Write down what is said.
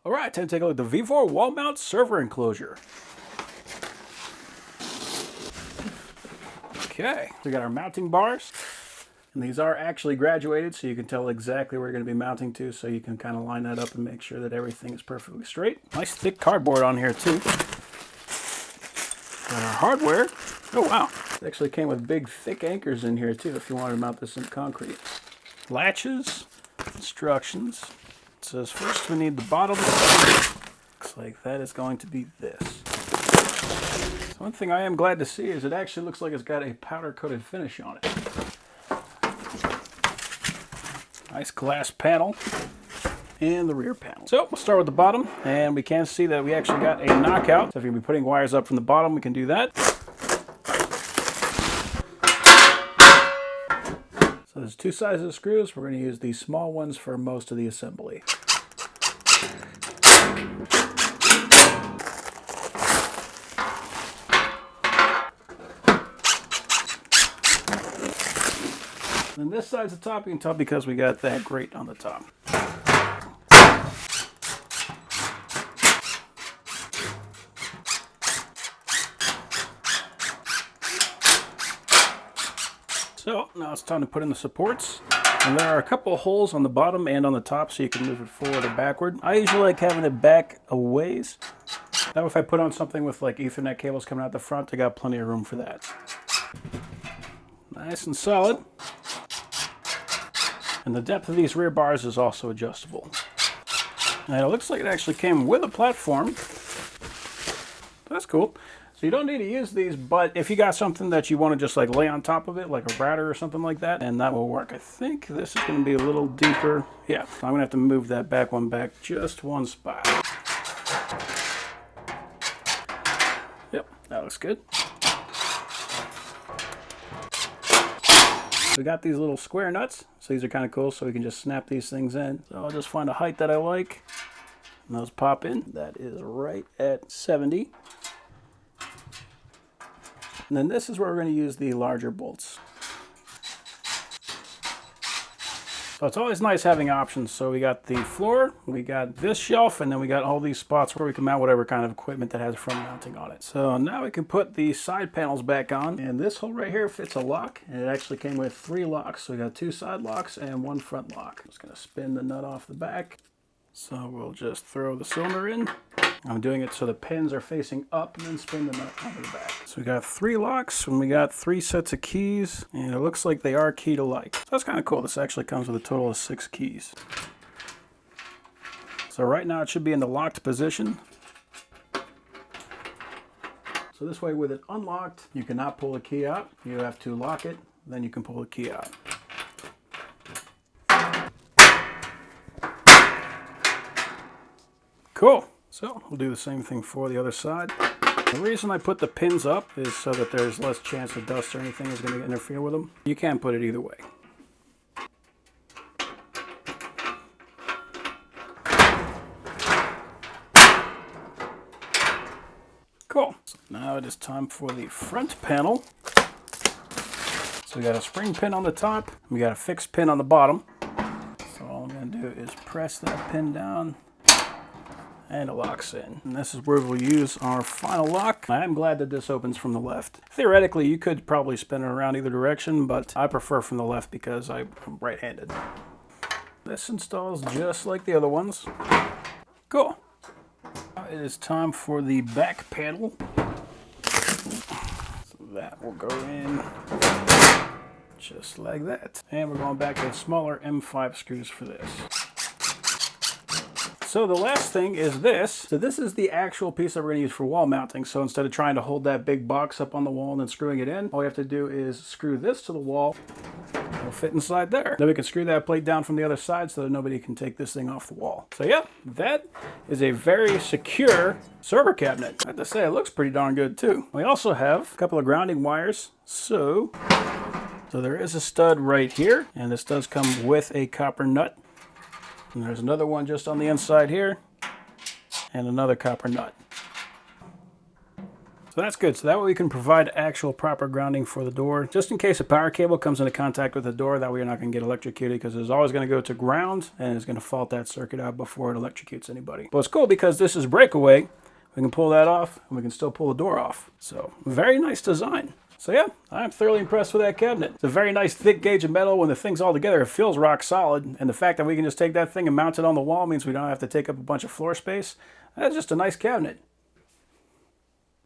All right, time to take a look at the VEVOR wall mount server enclosure. Okay, we got our mounting bars. And these are actually graduated, so you can tell exactly where you're going to be mounting to, so you can kind of line that up and make sure that everything is perfectly straight. Nice thick cardboard on here too. Got our hardware. Oh wow, it actually came with big thick anchors in here too if you wanted to mount this in concrete. Latches, instructions. It says first we need the bottom. Looks like that is going to be this. So one thing I am glad to see is it actually looks like it's got a powder coated finish on it. Nice glass panel and the rear panel. So we'll start with the bottom, and we can see that we actually got a knockout. So if you're going to be putting wires up from the bottom, we can do that. So there's two sizes of screws. We're going to use these small ones for most of the assembly. And this side's the top, you can tell because we got that grate on the top. So now it's time to put in the supports. And there are a couple of holes on the bottom and on the top so you can move it forward or backward. I usually like having it back a ways. Now if I put on something with like Ethernet cables coming out the front, I got plenty of room for that. Nice and solid. And the depth of these rear bars is also adjustable. And it looks like it actually came with a platform. That's cool. So you don't need to use these, but if you got something that you want to just like lay on top of it, like a router or something like that, and that will work. I think this is going to be a little deeper. Yeah, so I'm going to have to move that back one back just one spot. Yep, that looks good. We got these little square nuts, so these are kind of cool, so we can just snap these things in. So I'll just find a height that I like, and those pop in. That is right at 70. And then this is where we're going to use the larger bolts. So it's always nice having options. So we got the floor, we got this shelf, and then we got all these spots where we can mount whatever kind of equipment that has front mounting on it. So now we can put the side panels back on, and this hole right here fits a lock, and it actually came with 3 locks. So we got 2 side locks and 1 front lock. I'm just going to spin the nut off the back. So we'll just throw the cylinder in. I'm doing it so the pins are facing up and then spin the nut onto the back. So we got 3 locks and we got 3 sets of keys, and it looks like they are keyed alike. So that's kind of cool. This actually comes with a total of 6 keys. So right now it should be in the locked position. So this way with it unlocked, you cannot pull the key out. You have to lock it, then you can pull the key out. Cool. So we'll do the same thing for the other side. The reason I put the pins up is so that there's less chance of dust or anything is going to interfere with them. You can put it either way. Cool. So now it is time for the front panel. So we got a spring pin on the top, we got a fixed pin on the bottom. So all I'm going to do is press that pin down, and it locks in. And this is where we'll use our final lock. I am glad that this opens from the left. Theoretically, you could probably spin it around either direction, but I prefer from the left because I'm right-handed. This installs just like the other ones. Cool. Now it is time for the back panel. So that will go in just like that. And we're going back to smaller M5 screws for this. So the last thing is this. So this is the actual piece that we're going to use for wall mounting. So instead of trying to hold that big box up on the wall and then screwing it in, all we have to do is screw this to the wall. It'll fit inside there. Then we can screw that plate down from the other side so that nobody can take this thing off the wall. So yeah, that is a very secure server cabinet. I have to say, it looks pretty darn good too. We also have a couple of grounding wires. So there is a stud right here, and this does come with a copper nut. And there's another one just on the inside here, and another copper nut. So that's good. So that way we can provide actual proper grounding for the door. Just in case a power cable comes into contact with the door, that way you're not going to get electrocuted, because it's always going to go to ground and it's going to fault that circuit out before it electrocutes anybody. But it's cool because this is breakaway. We can pull that off and we can still pull the door off. So very nice design. So yeah, I'm thoroughly impressed with that cabinet. It's a very nice thick gauge of metal. When the thing's all together, it feels rock solid. And the fact that we can just take that thing and mount it on the wall means we don't have to take up a bunch of floor space. That's just a nice cabinet.